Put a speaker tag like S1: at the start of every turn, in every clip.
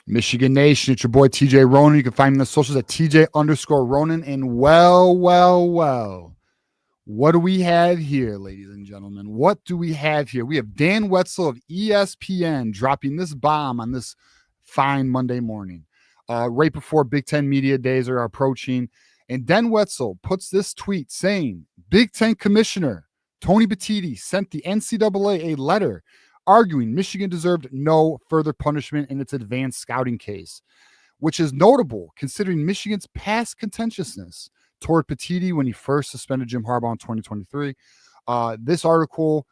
S1: Michigan Nation, it's your boy TJ Ronin. You can find me on the socials at TJ_Ronin. And well, what do we have here, ladies and gentlemen? What do we have here? We have Dan Wetzel of ESPN dropping this bomb on this fine Monday morning, right before Big Ten Media Days are approaching. And Dan Wetzel puts this tweet saying, Big Ten Commissioner Tony Petitti sent the NCAA a letter arguing Michigan deserved no further punishment in its advanced scouting case, which is notable considering Michigan's past contentiousness toward Petitti when he first suspended Jim Harbaugh in 2023. This article,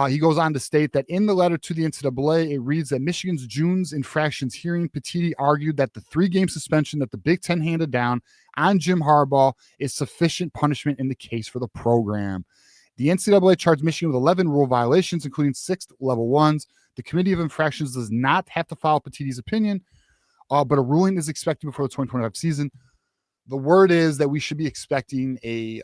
S1: he goes on to state that in the letter to the NCAA, it reads that Michigan's June's infractions hearing, Petitti argued that the 3-game suspension that the Big Ten handed down on Jim Harbaugh is sufficient punishment in the case for the program. The NCAA charged Michigan with 11 rule violations, including 6 level 1s. The Committee of Infractions does not have to follow Petitti's opinion, but a ruling is expected before the 2025 season. The word is that we should be expecting a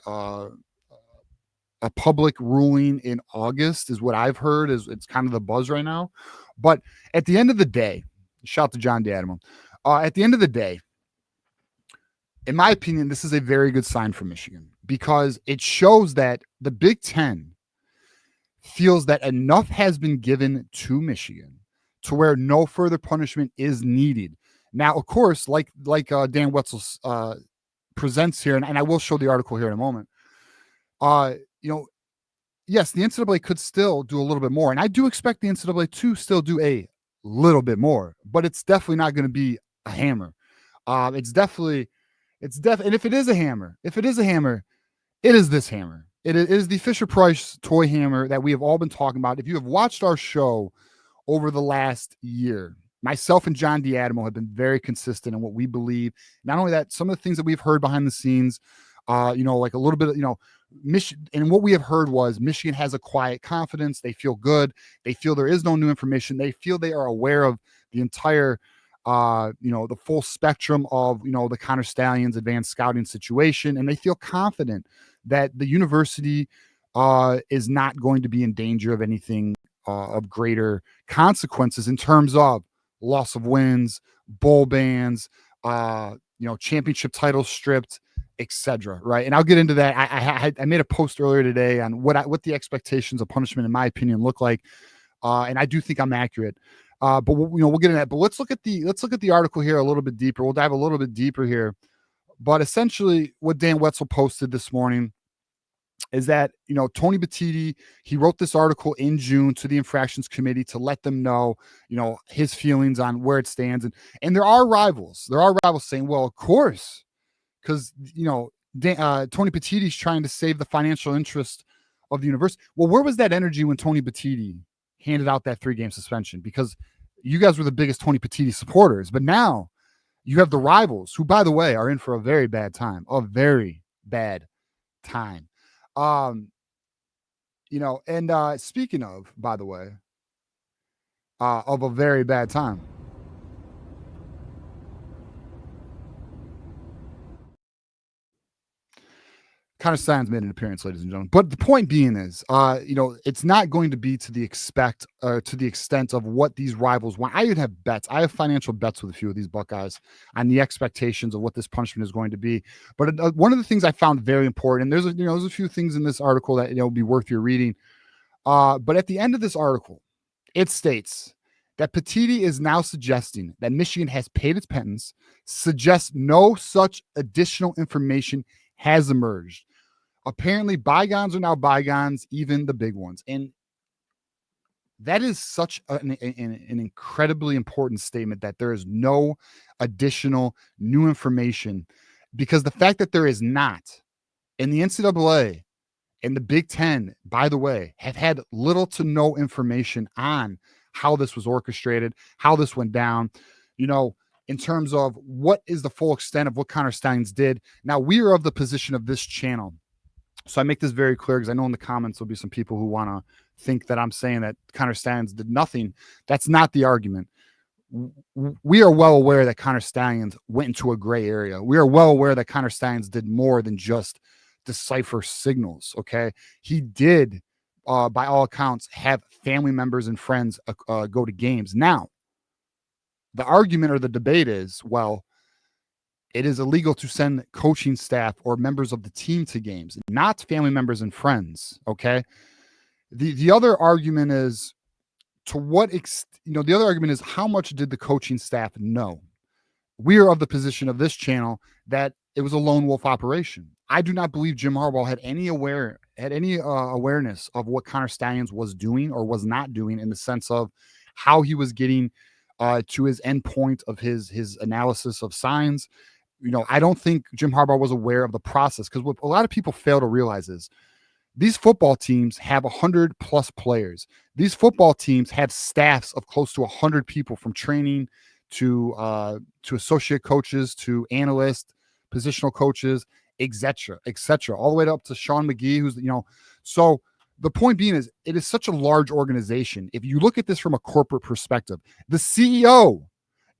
S1: public ruling in August, is what I've heard. It's kind of the buzz right now. But at the end of the day, shout out to John D'Adamo. At the end of the day, in my opinion, this is a very good sign for Michigan because it shows that the Big Ten feels that enough has been given to Michigan to where no further punishment is needed. Now, of course, like Dan Wetzel presents here, and I will show the article here in a moment. Yes, the NCAA could still do a little bit more, and I do expect the NCAA to still do a little bit more, but it's definitely not going to be a hammer. And if it is a hammer, it is this hammer. It is the Fisher-Price toy hammer that we have all been talking about. If you have watched our show over the last year, myself and John D'Adamo have been very consistent in what we believe. Not only that, some of the things that we've heard behind the scenes, like a little bit of, Michigan, and what we have heard was Michigan has a quiet confidence. They feel good. They feel there is no new information. They feel they are aware of the entire the full spectrum of, the Connor Stallions advanced scouting situation. And they feel confident that the university is not going to be in danger of anything of greater consequences in terms of loss of wins, bowl bans, championship titles stripped, etc. Right. And I'll get into that. I made a post earlier today on what the expectations of punishment, in my opinion, look like. And I do think I'm accurate. But we'll get into that. But let's look at the article here a little bit deeper. We'll dive a little bit deeper here. But essentially, what Dan Wetzel posted this morning is that Tony Petitti, he wrote this article in June to the Infractions Committee to let them know his feelings on where it stands. And there are rivals. Saying, well, of course, because Tony Petitti's trying to save the financial interest of the university. Well, where was that energy when Tony Petitti handed out that 3-game suspension? Because you guys were the biggest Tony Petitti supporters, but now you have the rivals who, by the way, are in for a very bad time. Speaking of, by the way, of a very bad time. Connor Stallions made an appearance, ladies and gentlemen. But the point being is, it's not going to be to the extent of what these rivals want. I even have bets. I have financial bets with a few of these Buckeyes on the expectations of what this punishment is going to be. But one of the things I found very important, and there's a few things in this article that will be worth your reading. But at the end of this article, it states that Petitti is now suggesting that Michigan has paid its penance, suggests no such additional information has emerged. Apparently, bygones are now bygones, even the big ones. And that is such an incredibly important statement, that there is no additional new information, because the fact that there is not, and the NCAA and the Big Ten, by the way, have had little to no information on how this was orchestrated, how this went down, in terms of what is the full extent of what Connor Stallions did. Now, we are of the position of this channel. So I make this very clear, because I know in the comments there'll be some people who want to think that I'm saying that Connor Stallions did nothing. That's not the argument. We are well aware that Connor Stallions went into a gray area. We are well aware that Connor Stallions did more than just decipher signals. Okay. He did, by all accounts, have family members and friends go to games. Now, The argument or the debate is, well, it is illegal to send coaching staff or members of the team to games, not family members and friends. Okay. The other argument is, to what the other argument is, how much did the coaching staff know? We are of the position of this channel that it was a lone wolf operation. I do not believe Jim Harbaugh had any awareness of what Connor Stallions was doing or was not doing, in the sense of how he was getting to his end point of his analysis of signs. I don't think Jim Harbaugh was aware of the process, because what a lot of people fail to realize is these football teams have 100+ players. These football teams have staffs of close to 100 people, from training to associate coaches to analysts, positional coaches, etc., all the way up to Sean McGee, who's So the point being is, it is such a large organization. If you look at this from a corporate perspective, the CEO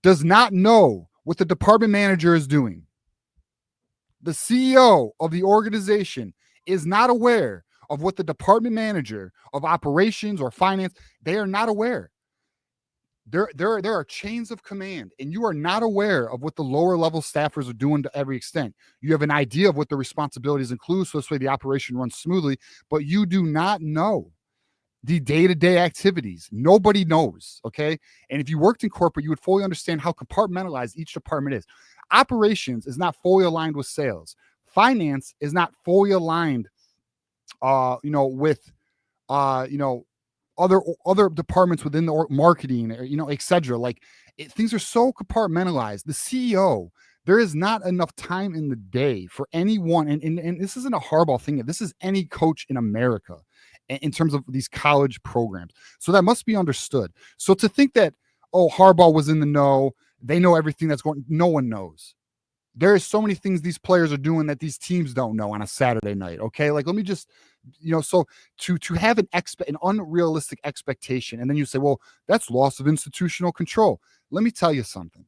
S1: does not know what the department manager is doing. The CEO of the organization is not aware of what the department manager of operations or finance, they are not aware. There are chains of command, and you are not aware of what the lower level staffers are doing to every extent. You have an idea of what the responsibilities include, so this way the operation runs smoothly, but you do not know the day-to-day activities. Nobody knows, okay? And if you worked in corporate, you would fully understand how compartmentalized each department is. Operations is not fully aligned with sales. Finance is not fully aligned, with, other departments within the marketing, etc. Like, things are so compartmentalized. The CEO, there is not enough time in the day for anyone, and this isn't a Harbaugh thing. This is any coach in America in terms of these college programs. So that must be understood. So to think that, Harbaugh was in the know, they know everything that's going, no one knows. There is so many things these players are doing that these teams don't know on a Saturday night. Okay. Like, let me just, so to have an unrealistic expectation, and then you say, well, that's loss of institutional control. Let me tell you something.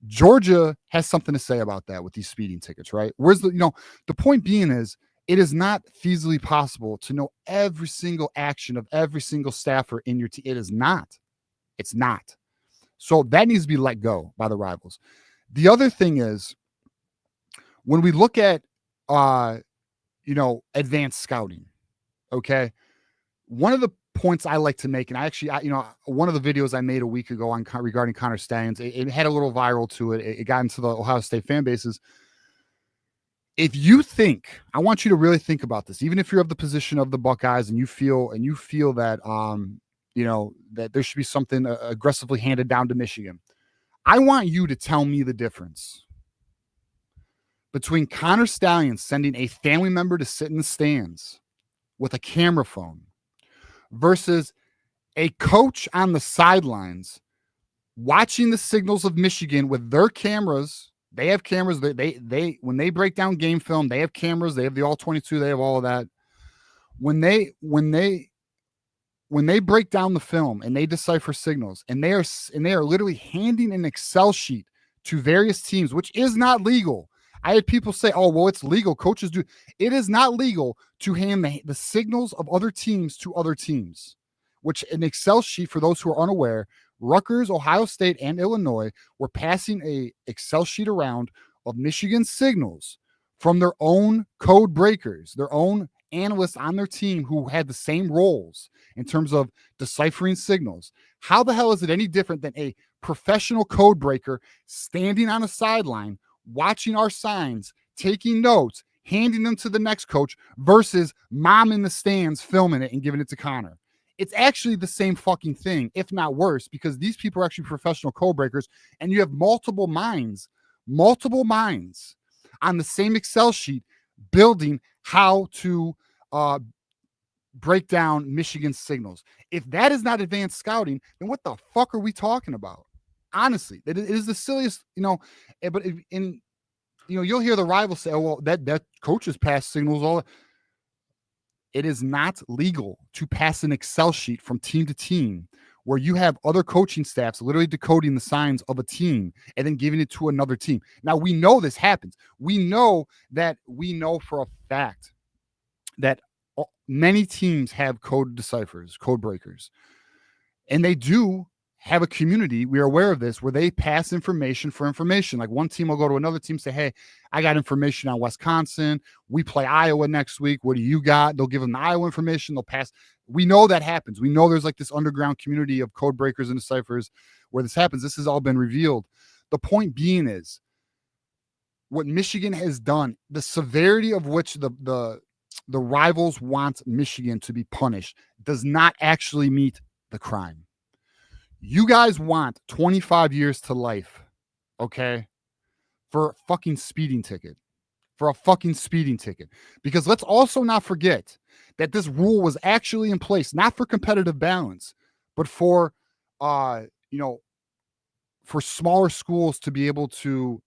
S1: Georgia has something to say about that with these speeding tickets, right? Where's the point being is, it is not feasibly possible to know every single action of every single staffer in your team. It is not. It's not. So that needs to be let go by the rivals. The other thing is, when we look at, advanced scouting, okay, one of the points I like to make, and one of the videos I made a week ago regarding Connor Stallions, it had a little viral to it. It got into the Ohio State fan bases. If you think, I want you to really think about this, even if you're of the position of the Buckeyes and you feel that, that there should be something aggressively handed down to Michigan. I want you to tell me the difference between Connor Stallions sending a family member to sit in the stands with a camera phone versus a coach on the sidelines watching the signals of Michigan with their cameras. They have cameras. They when they break down game film, they have cameras. They have the all 22. They have all of that. When they break down the film and they decipher signals, and they are literally handing an Excel sheet to various teams, which is not legal. I had people say, "Oh, well, it's legal. Coaches do." It is not legal to hand the signals of other teams to other teams, which an Excel sheet, for those who are unaware, Rutgers, Ohio State, and Illinois were passing a Excel sheet around of Michigan signals from their own code breakers, their own analysts on their team who had the same roles in terms of deciphering signals. How the hell is it any different than a professional code breaker standing on a sideline, watching our signs, taking notes, handing them to the next coach, versus mom in the stands filming it and giving it to Connor? It's actually the same fucking thing, if not worse, because these people are actually professional code breakers, and you have multiple minds on the same Excel sheet building how to break down Michigan signals. If that is not advanced scouting, then what the fuck are we talking about? Honestly, it is the silliest, but you'll hear the rivals say, "Oh, well, that coaches pass signals all." It is not legal to pass an Excel sheet from team to team where you have other coaching staffs literally decoding the signs of a team and then giving it to another team. Now, we know this happens. We know for a fact that many teams have code deciphers, code breakers, and they do have a community, we are aware of this, where they pass information for information. Like one team will go to another team, say, hey, I got information on Wisconsin. We play Iowa next week. What do you got? They'll give them the Iowa information. They'll pass. We know that happens. We know there's like this underground community of code breakers and deciphers where this happens. This has all been revealed. The point being is what Michigan has done, the severity of which the rivals want Michigan to be punished does not actually meet the crime. You guys want 25 years to life, okay, for a fucking speeding ticket. For a fucking speeding ticket. Because let's also not forget that this rule was actually in place, not for competitive balance, but for, for smaller schools to be able to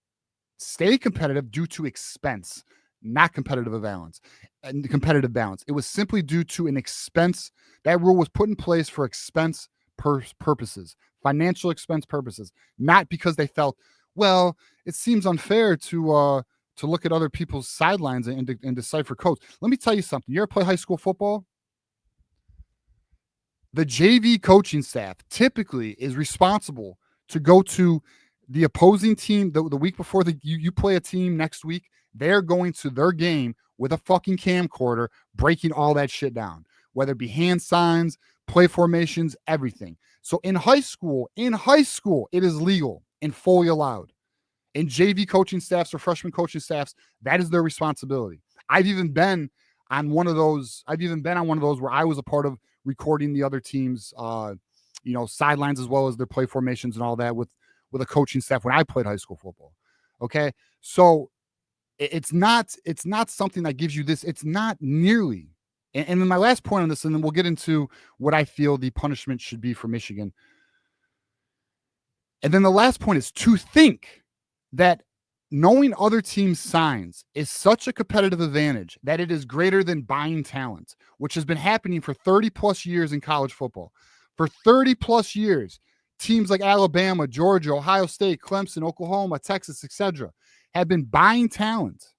S1: stay competitive due to expense, not competitive balance. And competitive balance. It was simply due to an expense. That rule was put in place for expense purposes, financial expense purposes, not because they felt, well, it seems unfair to look at other people's sidelines and decipher codes. Let me tell you something. You ever play high school football? The JV coaching staff typically is responsible to go to the opposing team the week before you play a team next week. They're going to their game with a fucking camcorder, breaking all that shit down, whether it be hand signs, play formations, everything. So in high school, it is legal and fully allowed. In JV coaching staffs or freshman coaching staffs, that is their responsibility. I've even been on one of those where I was a part of recording the other team's sidelines as well as their play formations and all that with a coaching staff when I played high school football. Okay. So it's not something that gives you this. It's not nearly. And then my last point on this, and then we'll get into what I feel the punishment should be for Michigan. And then the last point is to think that knowing other teams' signs is such a competitive advantage that it is greater than buying talent, which has been happening for 30 plus years in college football. For 30 plus years, teams like Alabama, Georgia, Ohio State, Clemson, Oklahoma, Texas, etc., have been buying talent,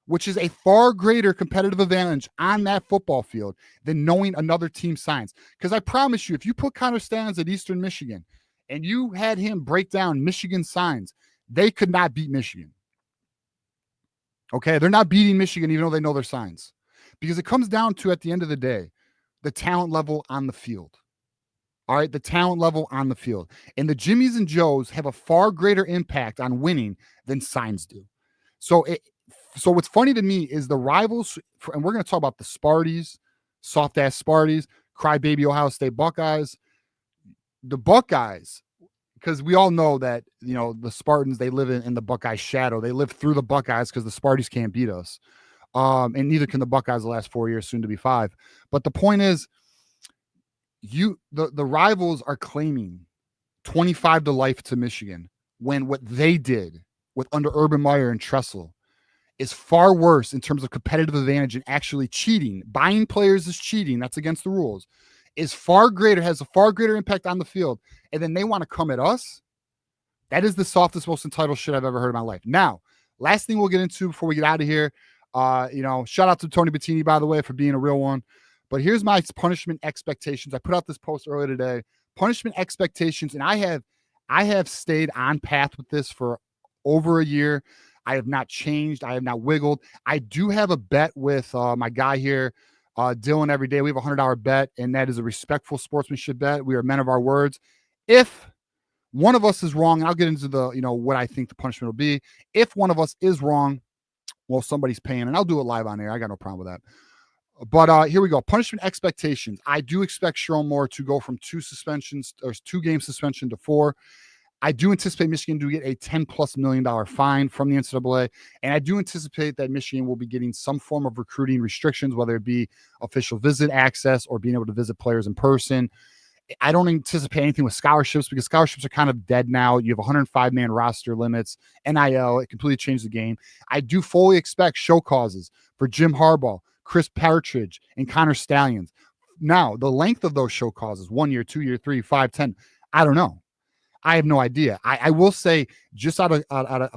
S1: which is a far greater competitive advantage on that football field than knowing another team's signs. Because I promise you, if you put Connor Stalions at Eastern Michigan and you had him break down Michigan signs, they could not beat Michigan. Okay, they're not beating Michigan even though they know their signs. Because it comes down to, at the end of the day, the talent level on the field. All right, the talent level on the field. And the Jimmies and Joes have a far greater impact on winning than signs do. So what's funny to me is the rivals, and we're going to talk about the Sparties, soft-ass Sparties, crybaby Ohio State Buckeyes. The Buckeyes, because we all know that, the Spartans, they live in the Buckeye shadow. They live through the Buckeyes because the Sparties can't beat us. And neither can the Buckeyes the last 4 years, soon to be 5. But the point is, the rivals are claiming 25 to life to Michigan when what they did with under Urban Meyer and Tressel is far worse in terms of competitive advantage and actually cheating. Buying players is cheating. That's against the rules. Is far greater, has a far greater impact on the field. And then they want to come at us. That is the softest, most entitled shit I've ever heard in my life. Now, last thing we'll get into before we get out of here. Shout out to Tony Petitti, by the way, for being a real one. But here's my punishment expectations. I put out this post earlier today. Punishment expectations, and I have stayed on path with this for over a year. I have not changed. I have not wiggled. I do have a bet with my guy here, Dylan, every day. We have a $100 bet, and that is a respectful sportsmanship bet. We are men of our words. If one of us is wrong, and I'll get into the, what I think the punishment will be. If one of us is wrong, well, somebody's paying, and I'll do it live on air. I got no problem with that. But here we go. Punishment expectations. I do expect Sharon Moore to go from 2 game suspension to 4. I do anticipate Michigan to get a $10+ million fine from the NCAA. And I do anticipate that Michigan will be getting some form of recruiting restrictions, whether it be official visit access or being able to visit players in person. I don't anticipate anything with scholarships because scholarships are kind of dead now. You have 105-man roster limits, NIL. It completely changed the game. I do fully expect show causes for Jim Harbaugh, Chris Partridge, and Connor Stalions. Now, the length of those show causes, 1 year, 2 year, 3, 5, 10, I don't know. I have no idea. I will say, just out of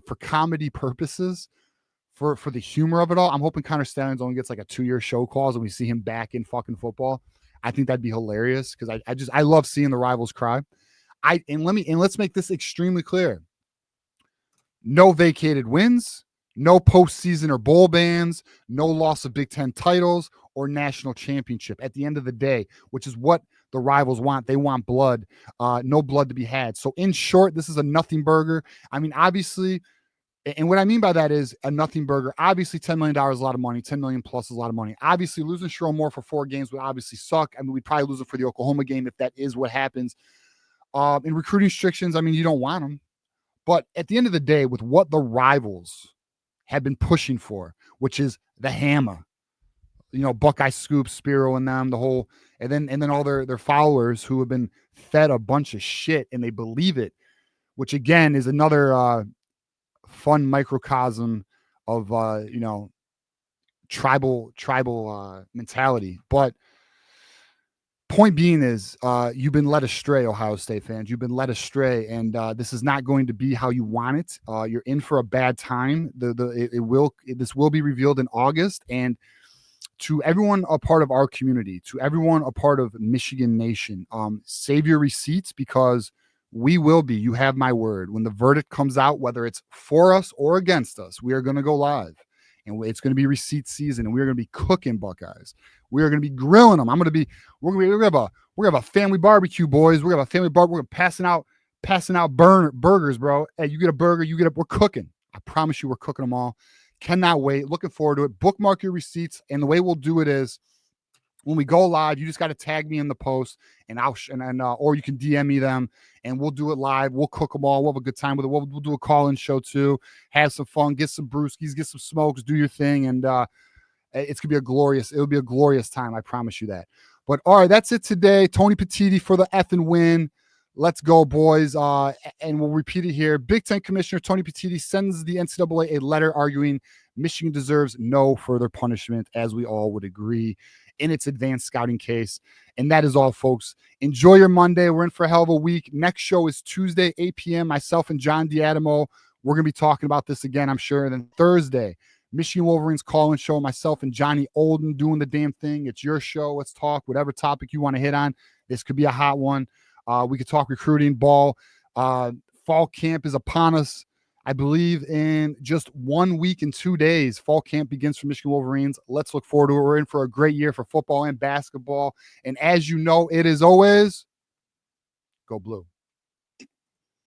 S1: for comedy purposes, for the humor of it all, I'm hoping Connor Stalions only gets like a 2-year show cause and we see him back in fucking football. I think that'd be hilarious because I love seeing the rivals cry. Let's make this extremely clear. No vacated wins, no postseason or bowl bans, no loss of Big Ten titles or national championship at the end of the day, which is what the rivals want. They want blood, no blood to be had. So in short, this is a nothing burger. I mean, obviously, and what I mean by that is a nothing burger. Obviously, $10 million is a lot of money. 10 million plus is a lot of money. Obviously, losing Sherrone Moore for 4 games would obviously suck. I mean, we'd probably lose it for the Oklahoma game if that is what happens. In recruiting restrictions, I mean, you don't want them. But at the end of the day, with what the rivals have been pushing for, which is the hammer, Buckeye Scoop, Spiro, and them, the whole, and then all their followers who have been fed a bunch of shit and they believe it, which again is another fun microcosm of tribal mentality. But point being is, you've been led astray, Ohio State fans. You've been led astray, and this is not going to be how you want it. You're in for a bad time. This will be revealed in August, and to everyone a part of our community, to everyone a part of Michigan Nation, save your receipts, because we will be. You have my word. When the verdict comes out, whether it's for us or against us, we are going to go live. And it's going to be receipt season, and we're going to be cooking Buckeyes. We are going to be grilling them. We're going to have a family barbecue, boys. We're going to have a family barbecue. We're passing out burgers, bro. Hey, you get a burger, we're cooking. I promise you, we're cooking them all. Cannot wait. Looking forward to it. Bookmark your receipts, and the way we'll do it is, when we go live, you just got to tag me in the post, and or you can DM me them, and we'll do it live. We'll cook them all. We'll have a good time with it. We'll do a call-in show too. Have some fun. Get some brewskis. Get some smokes. Do your thing, and it'll be a glorious time. I promise you that. But all right, that's it today. Tony Petitti for the effing win. Let's go, boys. And we'll repeat it here. Big Ten Commissioner Tony Petitti sends the NCAA a letter arguing Michigan deserves no further punishment, as we all would agree, in its advanced scouting case. And that is all, folks. Enjoy your Monday. We're in for a hell of a week. Next show is Tuesday, 8 p.m. Myself and John Diadamo. We're going to be talking about this again, I'm sure. And then Thursday, Michigan Wolverines call-in show. Myself and Johnny Olden doing the damn thing. It's your show. Let's talk whatever topic you want to hit on. This could be a hot one. We could talk recruiting, ball. Fall camp is upon us. I believe in just 1 week and 2 days, fall camp begins for Michigan Wolverines. Let's look forward to it. We're in for a great year for football and basketball. And as you know, it is always go blue.